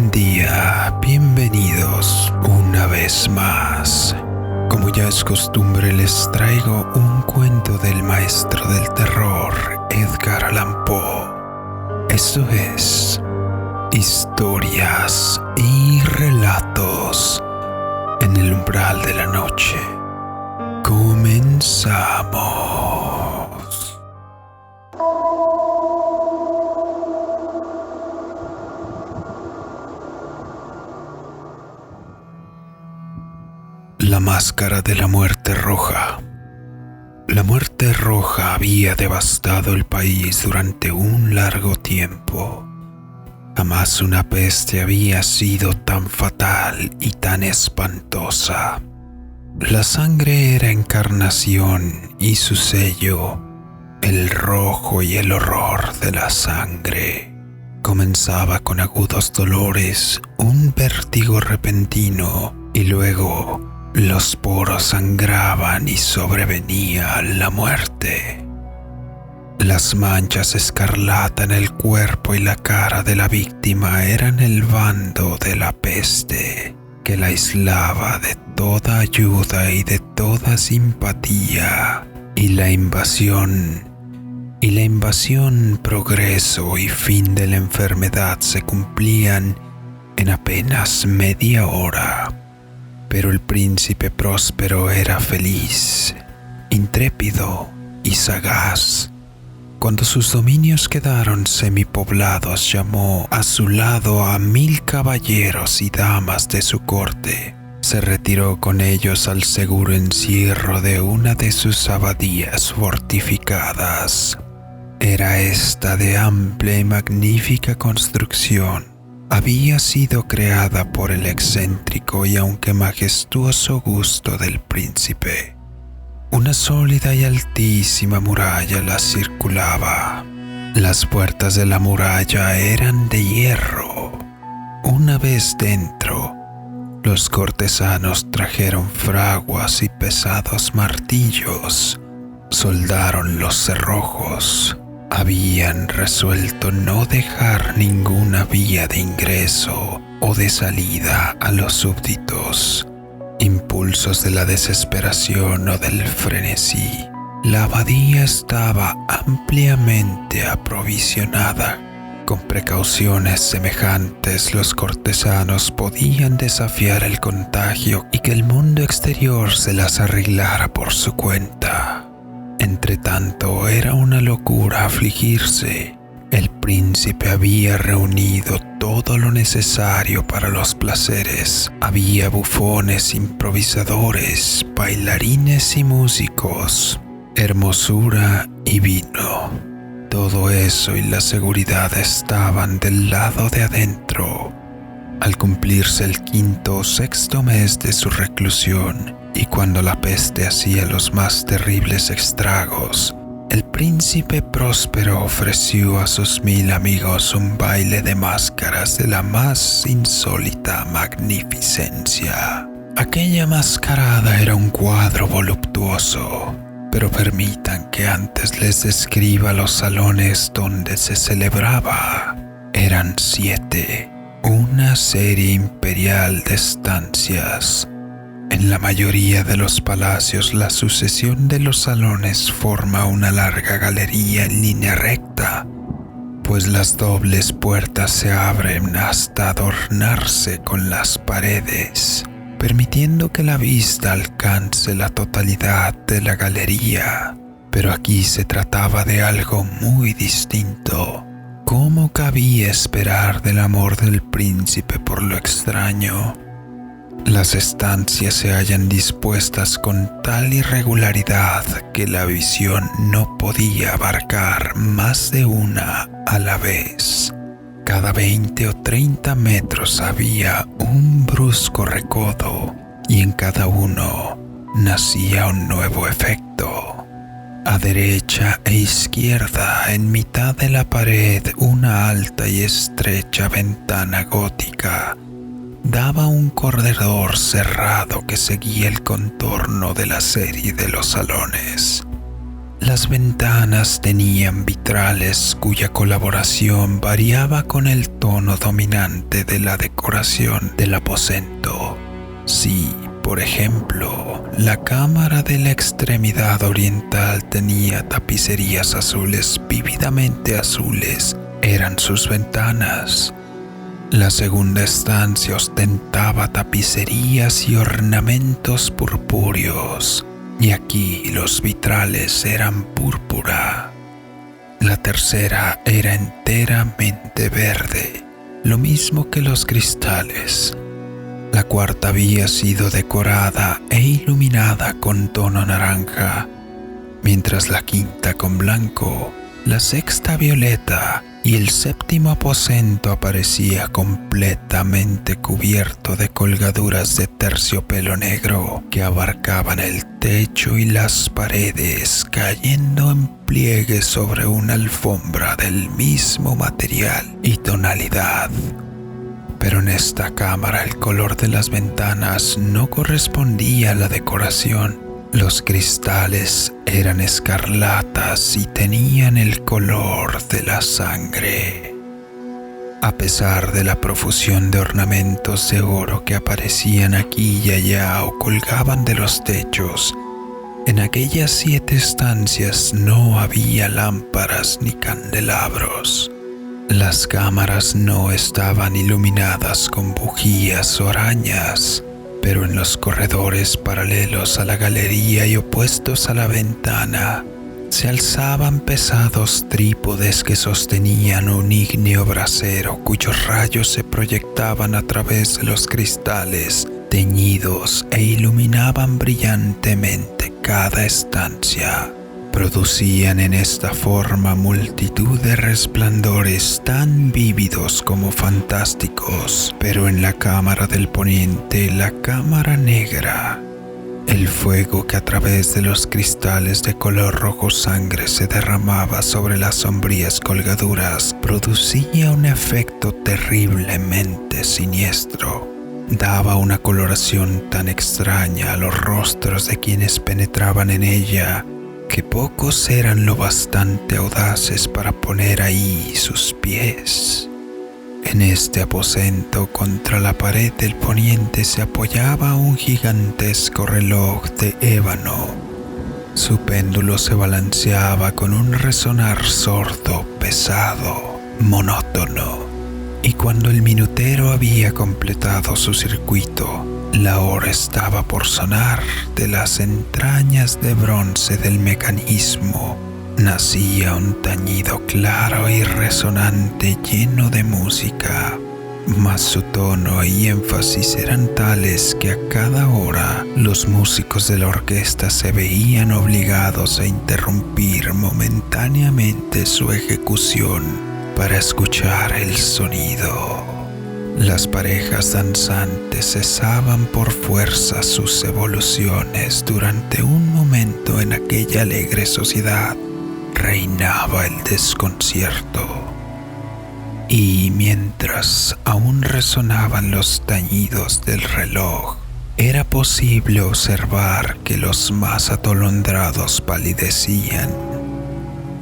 Buen día, bienvenidos una vez más. Como ya es costumbre, les traigo un cuento del maestro del terror, Edgar Allan Poe. Esto es Historias y Relatos en el umbral de la noche. Comenzamos. La máscara de la muerte roja. La muerte roja había devastado el país durante un largo tiempo. Jamás una peste había sido tan fatal y tan espantosa. La sangre era encarnación y su sello, el rojo y el horror de la sangre. Comenzaba con agudos dolores, un vértigo repentino y luego los poros sangraban y sobrevenía la muerte. Las manchas escarlata en el cuerpo y la cara de la víctima eran el bando de la peste que la aislaba de toda ayuda y de toda simpatía. Y la invasión, progreso y fin de la enfermedad se cumplían en apenas media hora. Pero el príncipe próspero era feliz, intrépido y sagaz. Cuando sus dominios quedaron semipoblados, llamó a su lado a 1000 caballeros y damas de su corte. Se retiró con ellos al seguro encierro de una de sus abadías fortificadas. Era esta de amplia y magnífica construcción. Había sido creada por el excéntrico y aunque majestuoso gusto del príncipe. Una sólida y altísima muralla la circulaba. Las puertas de la muralla eran de hierro. Una vez dentro, los cortesanos trajeron fraguas y pesados martillos. Soldaron los cerrojos. Habían resuelto no dejar ninguna vía de ingreso o de salida a los súbditos. Impulsos de la desesperación o del frenesí. La abadía estaba ampliamente aprovisionada. Con precauciones semejantes, los cortesanos podían desafiar el contagio y que el mundo exterior se las arreglara por su cuenta. Entretanto, era una locura afligirse. El príncipe había reunido todo lo necesario para los placeres. Había bufones, improvisadores, bailarines y músicos, hermosura y vino. Todo eso y la seguridad estaban del lado de adentro. Al cumplirse el 5º o 6º mes de su reclusión, y cuando la peste hacía los más terribles estragos, el príncipe próspero ofreció a sus 1000 amigos un baile de máscaras de la más insólita magnificencia. Aquella mascarada era un cuadro voluptuoso, pero permitan que antes les describa los salones donde se celebraba. Eran 7, una serie imperial de estancias. En la mayoría de los palacios, la sucesión de los salones forma una larga galería en línea recta, pues las dobles puertas se abren hasta adornarse con las paredes, permitiendo que la vista alcance la totalidad de la galería. Pero aquí se trataba de algo muy distinto. ¿Cómo cabía esperar del amor del príncipe por lo extraño? Las estancias se hallan dispuestas con tal irregularidad que la visión no podía abarcar más de una a la vez. Cada 20 o 30 metros había un brusco recodo y en cada uno nacía un nuevo efecto. A derecha e izquierda, en mitad de la pared, una alta y estrecha ventana gótica daba un corredor cerrado que seguía el contorno de la serie de los salones. Las ventanas tenían vitrales cuya coloración variaba con el tono dominante de la decoración del aposento. Si, por ejemplo, la cámara de la extremidad oriental tenía tapicerías azules vívidamente azules, eran sus ventanas. La segunda estancia ostentaba tapicerías y ornamentos purpúreos, y aquí los vitrales eran púrpura. La tercera era enteramente verde, lo mismo que los cristales. La cuarta había sido decorada e iluminada con tono naranja, mientras la quinta con blanco, la sexta violeta y el séptimo aposento aparecía completamente cubierto de colgaduras de terciopelo negro que abarcaban el techo y las paredes, cayendo en pliegues sobre una alfombra del mismo material y tonalidad. Pero en esta cámara el color de las ventanas no correspondía a la decoración. Los cristales eran escarlatas y tenían el color de la sangre. A pesar de la profusión de ornamentos de oro que aparecían aquí y allá o colgaban de los techos, en aquellas 7 estancias no había lámparas ni candelabros. Las cámaras no estaban iluminadas con bujías o arañas, pero en los corredores paralelos a la galería y opuestos a la ventana se alzaban pesados trípodes que sostenían un ígneo brasero cuyos rayos se proyectaban a través de los cristales teñidos e iluminaban brillantemente cada estancia. Producían en esta forma multitud de resplandores tan vívidos como fantásticos, pero en la cámara del poniente, la cámara negra, el fuego que a través de los cristales de color rojo sangre se derramaba sobre las sombrías colgaduras producía un efecto terriblemente siniestro. Daba una coloración tan extraña a los rostros de quienes penetraban en ella que pocos eran lo bastante audaces para poner ahí sus pies. En este aposento, contra la pared del poniente, se apoyaba un gigantesco reloj de ébano. Su péndulo se balanceaba con un resonar sordo, pesado, monótono, y cuando el minutero había completado su circuito, la hora estaba por sonar. De las entrañas de bronce del mecanismo nacía un tañido claro y resonante lleno de música, mas su tono y énfasis eran tales que a cada hora los músicos de la orquesta se veían obligados a interrumpir momentáneamente su ejecución para escuchar el sonido. Las parejas danzantes cesaban por fuerza sus evoluciones. Durante un momento en aquella alegre sociedad reinaba el desconcierto. Y mientras aún resonaban los tañidos del reloj, era posible observar que los más atolondrados palidecían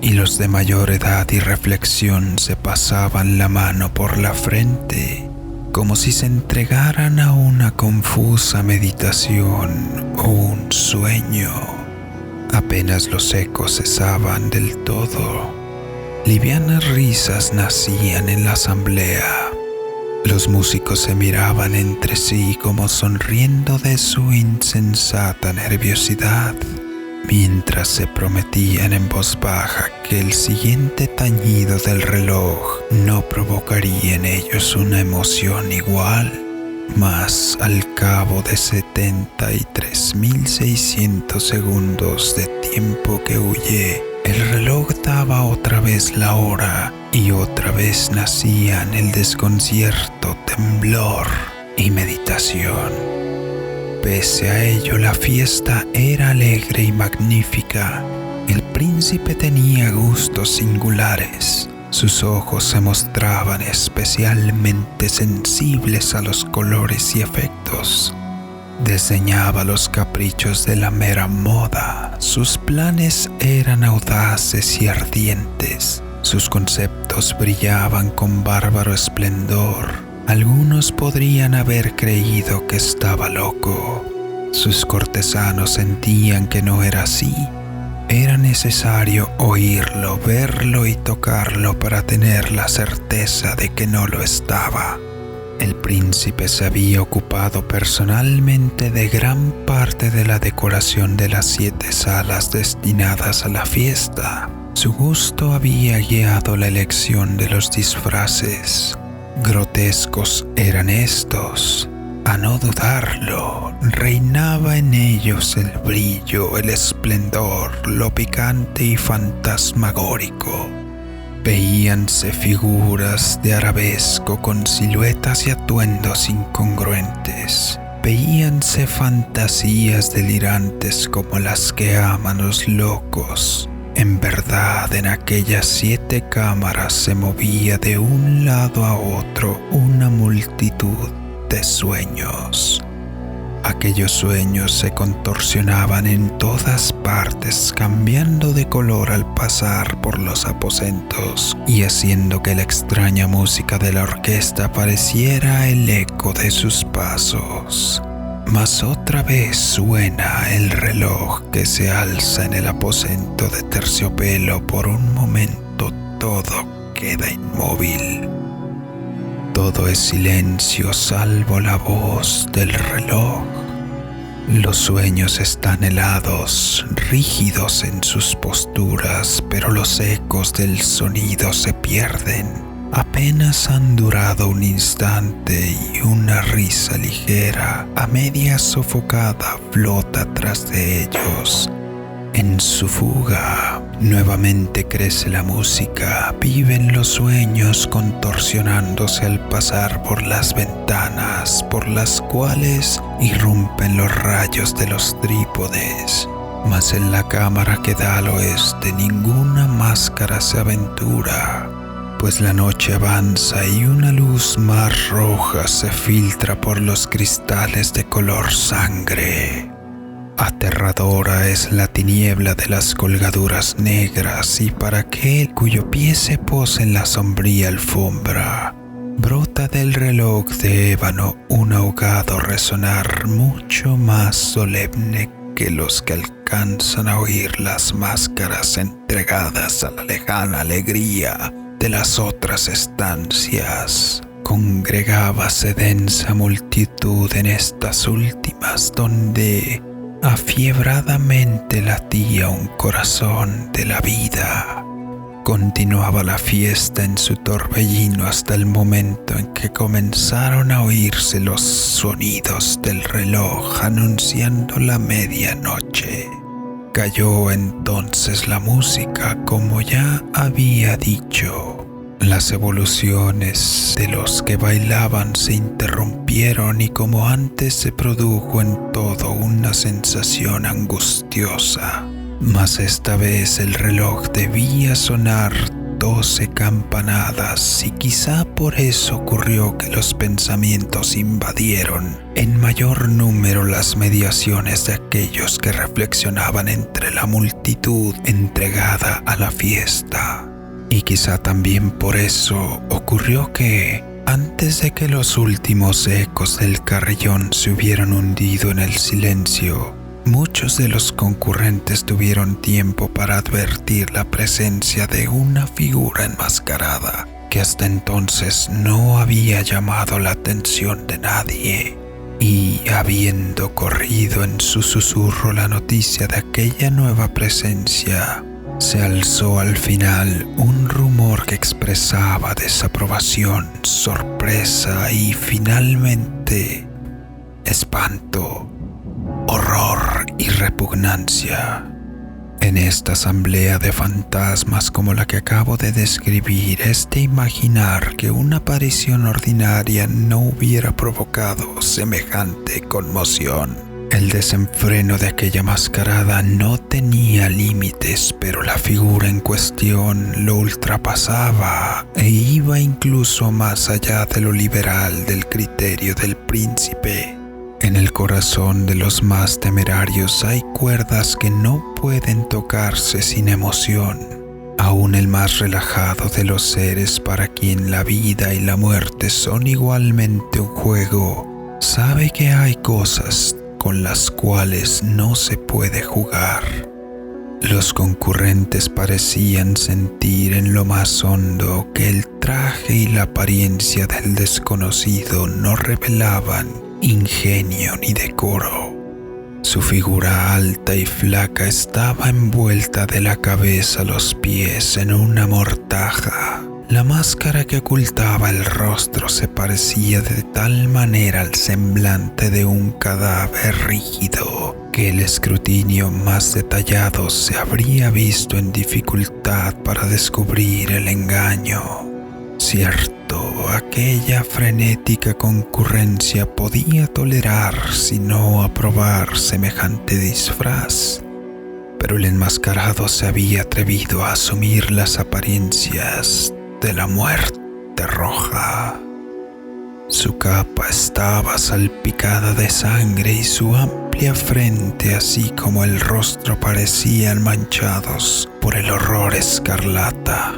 y los de mayor edad y reflexión se pasaban la mano por la frente, como si se entregaran a una confusa meditación o un sueño. Apenas los ecos cesaban del todo, livianas risas nacían en la asamblea. Los músicos se miraban entre sí como sonriendo de su insensata nerviosidad, mientras se prometían en voz baja que el siguiente tañido del reloj no provocaría en ellos una emoción igual. Mas al cabo de 73.600 segundos de tiempo que huye, el reloj daba otra vez la hora y otra vez nacían el desconcierto, temblor y meditación. Pese a ello, la fiesta era alegre y magnífica. El príncipe tenía gustos singulares. Sus ojos se mostraban especialmente sensibles a los colores y efectos. Desdeñaba los caprichos de la mera moda. Sus planes eran audaces y ardientes. Sus conceptos brillaban con bárbaro esplendor. Algunos podrían haber creído que estaba loco. Sus cortesanos sentían que no era así. Era necesario oírlo, verlo y tocarlo para tener la certeza de que no lo estaba. El príncipe se había ocupado personalmente de gran parte de la decoración de las 7 salas destinadas a la fiesta. Su gusto había guiado la elección de los disfraces. Grotescos eran estos. A no dudarlo, reinaba en ellos el brillo, el esplendor, lo picante y fantasmagórico. Veíanse figuras de arabesco con siluetas y atuendos incongruentes. Veíanse fantasías delirantes como las que aman los locos. En verdad, en aquellas 7 cámaras se movía de un lado a otro una multitud de sueños. Aquellos sueños se contorsionaban en todas partes, cambiando de color al pasar por los aposentos y haciendo que la extraña música de la orquesta pareciera el eco de sus pasos. Mas otra vez suena el reloj que se alza en el aposento de terciopelo. Por un momento todo queda inmóvil. Todo es silencio salvo la voz del reloj. Los sueños están helados, rígidos en sus posturas, pero los ecos del sonido se pierden. Apenas han durado un instante y una risa ligera, a media sofocada, flota tras de ellos. En su fuga, nuevamente crece la música, viven los sueños contorsionándose al pasar por las ventanas, por las cuales irrumpen los rayos de los trípodes. Mas en la cámara que da al oeste ninguna máscara se aventura, pues la noche avanza y una luz más roja se filtra por los cristales de color sangre. Aterradora es la tiniebla de las colgaduras negras, y para aquel cuyo pie se posa en la sombría alfombra, brota del reloj de ébano un ahogado resonar mucho más solemne que los que alcanzan a oír las máscaras entregadas a la lejana alegría de las otras estancias. Congregábase densa multitud en estas últimas, donde afiebradamente latía un corazón de la vida. Continuaba la fiesta en su torbellino hasta el momento en que comenzaron a oírse los sonidos del reloj anunciando la medianoche. Cayó entonces la música, como ya había dicho. Las evoluciones de los que bailaban se interrumpieron y, como antes, se produjo en todo una sensación angustiosa. Mas esta vez el reloj debía sonar 12 campanadas, y quizá por eso ocurrió que los pensamientos invadieron en mayor número las mediaciones de aquellos que reflexionaban entre la multitud entregada a la fiesta. Y quizá también por eso ocurrió que, antes de que los últimos ecos del carillón se hubieran hundido en el silencio, muchos de los concurrentes tuvieron tiempo para advertir la presencia de una figura enmascarada que hasta entonces no había llamado la atención de nadie. Y, habiendo corrido en su susurro la noticia de aquella nueva presencia, se alzó al final un rumor que expresaba desaprobación, sorpresa y, finalmente, espanto, horror y repugnancia. En esta asamblea de fantasmas como la que acabo de describir, es de imaginar que una aparición ordinaria no hubiera provocado semejante conmoción. El desenfreno de aquella mascarada no tenía límites, pero la figura en cuestión lo ultrapasaba e iba incluso más allá de lo liberal del criterio del príncipe. En el corazón de los más temerarios hay cuerdas que no pueden tocarse sin emoción. Aún el más relajado de los seres, para quien la vida y la muerte son igualmente un juego, sabe que hay cosas con las cuales no se puede jugar. Los concurrentes parecían sentir en lo más hondo que el traje y la apariencia del desconocido no revelaban ingenio ni decoro. Su figura alta y flaca estaba envuelta de la cabeza a los pies en una mortaja. La máscara que ocultaba el rostro se parecía de tal manera al semblante de un cadáver rígido que el escrutinio más detallado se habría visto en dificultad para descubrir el engaño. Cierto, aquella frenética concurrencia podía tolerar, si no aprobar, semejante disfraz, pero el enmascarado se había atrevido a asumir las apariencias de la muerte roja. Su capa estaba salpicada de sangre y su amplia frente, así como el rostro, parecían manchados por el horror escarlata.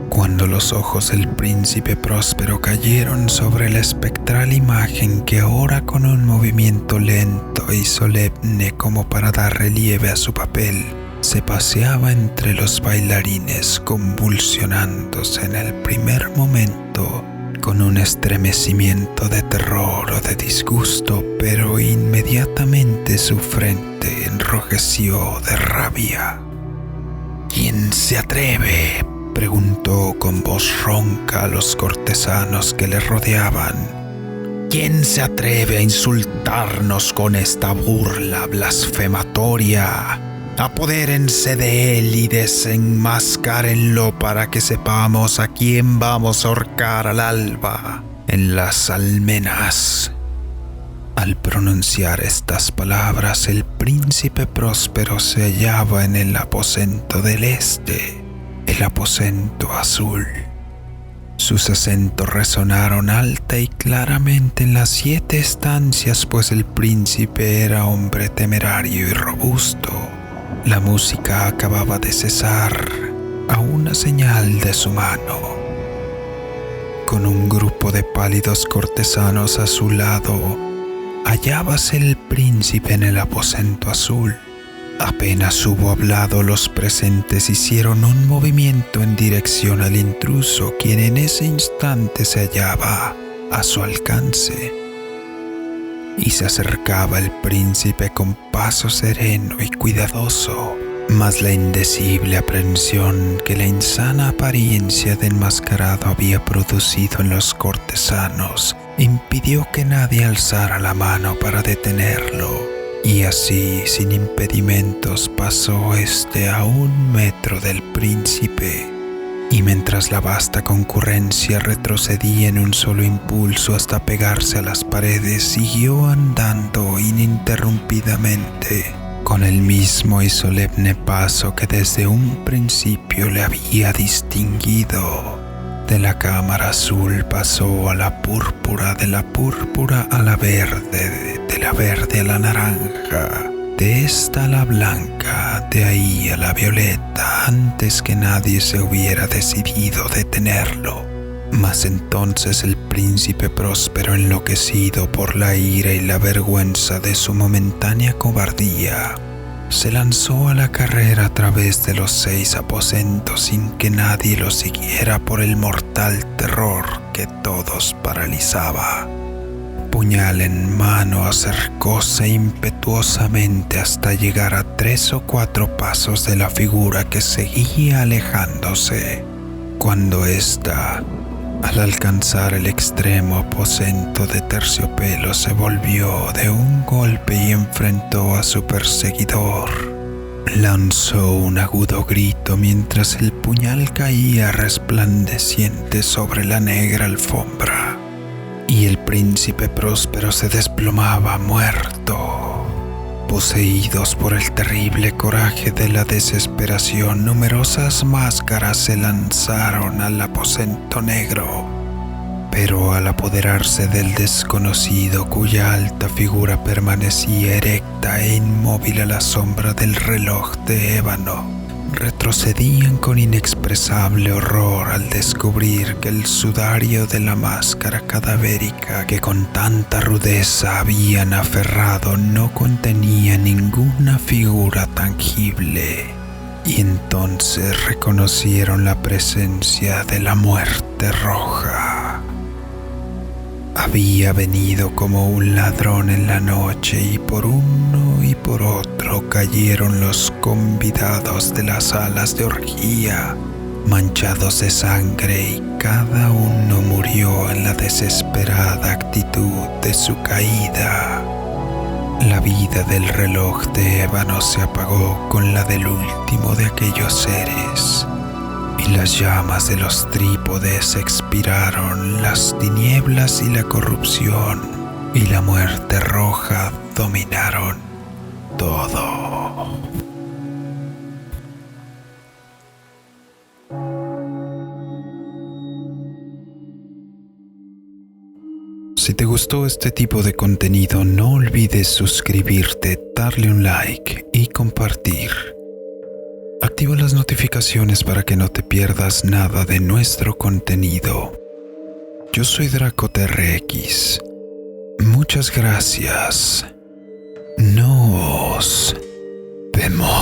Cuando los ojos del príncipe Próspero cayeron sobre la espectral imagen que ahora, con un movimiento lento y solemne como para dar relieve a su papel, se paseaba entre los bailarines, convulsionándose en el primer momento con un estremecimiento de terror o de disgusto, pero inmediatamente su frente enrojeció de rabia. ¿Quién se atreve?, preguntó con voz ronca a los cortesanos que le rodeaban. ¿Quién se atreve a insultarnos con esta burla blasfematoria? Apodérense de él y desenmascárenlo para que sepamos a quién vamos a ahorcar al alba en las almenas. Al pronunciar estas palabras, el príncipe Próspero se hallaba en el aposento del este, el aposento azul. Sus acentos resonaron alta y claramente en las 7 estancias, pues el príncipe era hombre temerario y robusto. La música acababa de cesar a una señal de su mano. Con un grupo de pálidos cortesanos a su lado, hallábase el príncipe en el aposento azul. Apenas hubo hablado, los presentes hicieron un movimiento en dirección al intruso, quien en ese instante se hallaba a su alcance. Y se acercaba el príncipe con paso sereno y cuidadoso, mas la indecible aprensión que la insana apariencia de enmascarado había producido en los cortesanos impidió que nadie alzara la mano para detenerlo. Y así, sin impedimentos, pasó este a 1 metro del príncipe, y mientras la vasta concurrencia retrocedía en un solo impulso hasta pegarse a las paredes, siguió andando ininterrumpidamente, con el mismo y solemne paso que desde un principio le había distinguido. De la cámara azul pasó a la púrpura, de la púrpura a la verde, de la verde a la naranja, de esta a la blanca, de ahí a la violeta, antes que nadie se hubiera decidido detenerlo. Mas entonces el príncipe Próspero, enloquecido por la ira y la vergüenza de su momentánea cobardía, se lanzó a la carrera a través de los 6 aposentos sin que nadie lo siguiera por el mortal terror que todos paralizaba. Puñal en mano, acercóse impetuosamente hasta llegar a 3 o 4 pasos de la figura que seguía alejándose, cuando ésta, al alcanzar el extremo aposento de terciopelo, se volvió de un golpe y enfrentó a su perseguidor. Lanzó un agudo grito mientras el puñal caía resplandeciente sobre la negra alfombra, y el príncipe Próspero se desplomaba muerto. Poseídos por el terrible coraje de la desesperación, numerosas máscaras se lanzaron al aposento negro. pero al apoderarse del desconocido cuya alta figura permanecía erecta e inmóvil a la sombra del reloj de ébano, retrocedían con inexpresable horror al descubrir que el sudario de la máscara cadavérica que con tanta rudeza habían aferrado no contenía ninguna figura tangible, y entonces reconocieron la presencia de la muerte roja. Había venido como un ladrón en la noche y por uno y por otro cayeron los convidados de las salas de orgía, manchados de sangre, y cada uno murió en la desesperada actitud de su caída. La vida del reloj de ébano se apagó con la del último de aquellos seres, y las llamas de los trípodes expiraron, las tinieblas y la corrupción y la muerte roja dominaron todo. Si te gustó este tipo de contenido, no olvides suscribirte, darle un like y compartir. Activa las notificaciones para que no te pierdas nada de nuestro contenido. Yo soy DracoTRX. Muchas gracias. Nos vemos.